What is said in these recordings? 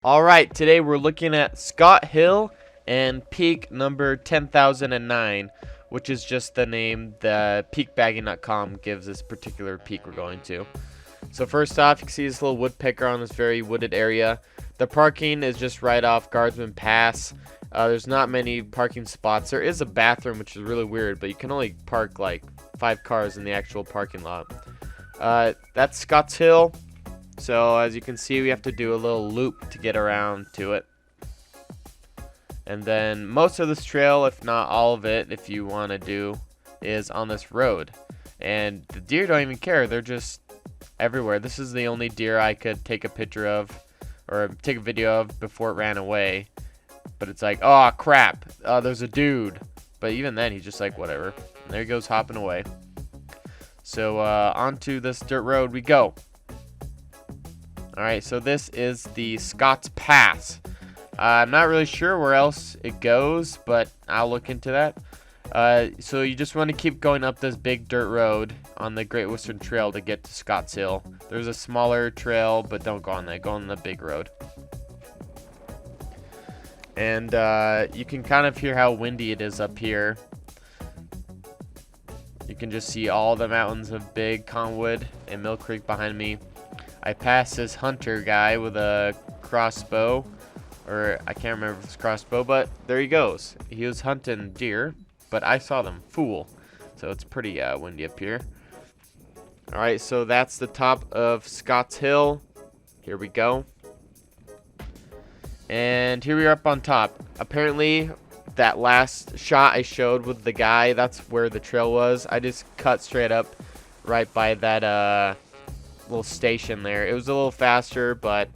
Alright, today we're looking at Scott Hill and peak number 10,009, which is just the name that peakbagging.com gives this particular peak we're going to. So first off, you can see this little woodpecker on this very wooded area. The parking is just right off Guardsman Pass. There's not many parking spots. There is a bathroom, which is really weird, but you can only park like 5 cars in the actual parking lot. That's Scots Hill. So as you can see, we have to do a little loop to get around to it. And then most of this trail, if not all of it, if you want to do, is on this road. And the deer don't even care. They're just everywhere. This is the only deer I could take a picture of or take a video of before it ran away. But it's like, oh crap, there's a dude. But even then, he's just like, whatever. And there he goes hopping away. So onto this dirt road we go. Alright, so this is the Scots Pass. I'm not really sure where else it goes, but I'll look into that. So you just want to keep going up this big dirt road on the Great Western Trail to get to Scots Hill. There's a smaller trail, but don't go on that. Go on the big road. And you can kind of hear how windy it is up here. You can just see all the mountains of Big Cottonwood and Mill Creek behind me. I passed this hunter guy with a crossbow, or I can't remember if it's crossbow, but there he goes. He was hunting deer, but I saw them. Fool. So it's pretty windy up here. Alright, so that's the top of Scots Hill. Here we go. And here we are up on top. Apparently, that last shot I showed with the guy, that's where the trail was. I just cut straight up right by that little station there. It was a little faster, but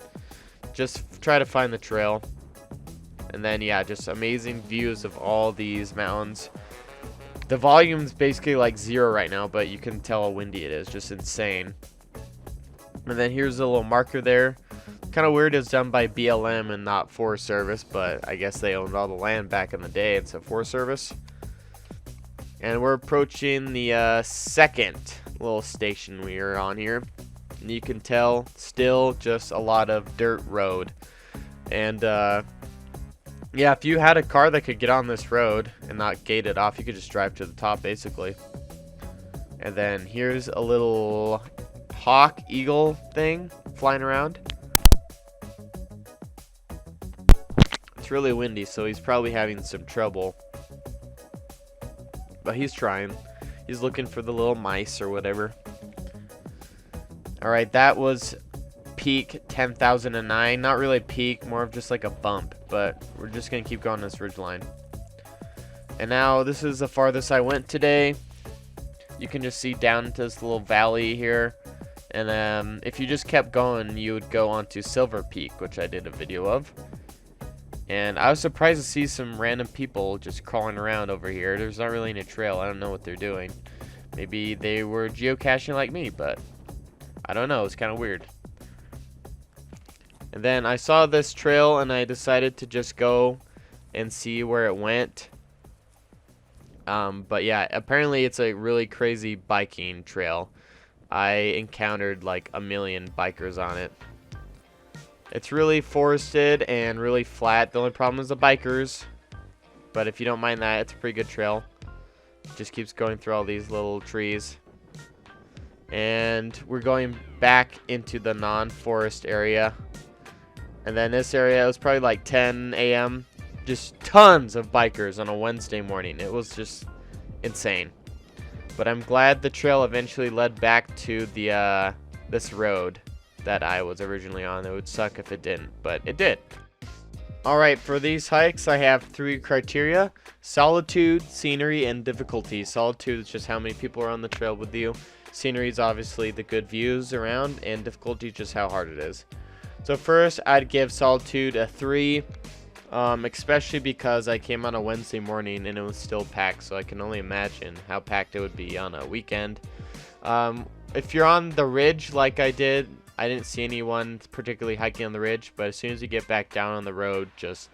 just try to find the trail. And then yeah, just amazing views of all these mountains. The volume's basically like 0 right now, but you can tell how windy it is. Just insane. And then here's a little marker there. Kind of weird it's done by BLM and not Forest Service, but I guess they owned all the land back in the day. It's a Forest Service. And we're approaching the second little station we are on here. And you can tell still just a lot of dirt road. And yeah, if you had a car that could get on this road and not gate it off, you could just drive to the top basically. And then here's a little hawk eagle thing flying around. It's really windy, so he's probably having some trouble, but he's trying. He's looking for the little mice or whatever. Alright, that was peak 10,009. Not really peak, more of just like a bump, but we're just gonna keep going this ridge line. And now this is the farthest I went today. You can just see down into this little valley here. And if you just kept going, you would go onto Silver Peak, which I did a video of. And I was surprised to see some random people just crawling around over here. There's not really any trail. I don't know what they're doing. Maybe they were geocaching like me, but I don't know. It's kind of weird. And then I saw this trail and I decided to just go and see where it went. But yeah, apparently it's a really crazy biking trail. I encountered like a million bikers on it. It's really forested and really flat. The only problem is the bikers. But if you don't mind that, it's a pretty good trail. It just keeps going through all these little trees. And we're going back into the non-forest area. And then this area, it was probably like 10 a.m. Just tons of bikers on a Wednesday morning. It was just insane. But I'm glad the trail eventually led back to the this road that I was originally on. It would suck if it didn't, but it did. Alright, for these hikes I have 3 criteria: solitude, scenery, and difficulty. Solitude is just how many people are on the trail with you. Scenery is obviously the good views around, and difficulty is just how hard it is. So first, I'd give Solitude a 3, especially because I came on a Wednesday morning and it was still packed, so I can only imagine how packed it would be on a weekend. If you're on the ridge like I did, I didn't see anyone particularly hiking on the ridge, but as soon as you get back down on the road, just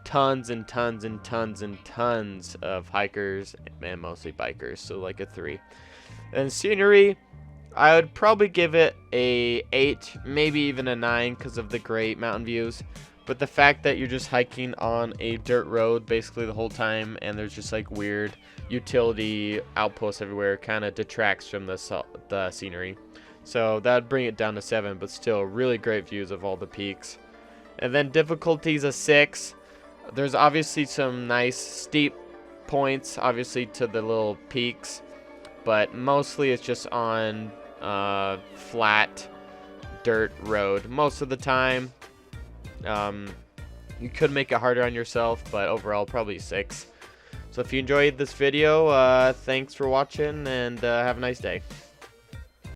tons and tons and tons and tons of hikers and mostly bikers, so like a 3. And scenery, I would probably give it a 8, maybe even a 9 because of the great mountain views. But the fact that you're just hiking on a dirt road basically the whole time, and there's just like weird utility outposts everywhere, kind of detracts from the scenery. So that'd bring it down to 7, but still really great views of all the peaks. And then difficulty's a 6. There's obviously some nice steep points, obviously, to the little peaks, but mostly it's just on flat dirt road most of the time. You could make it harder on yourself, but overall probably 6. So if you enjoyed this video, thanks for watching, and have a nice day.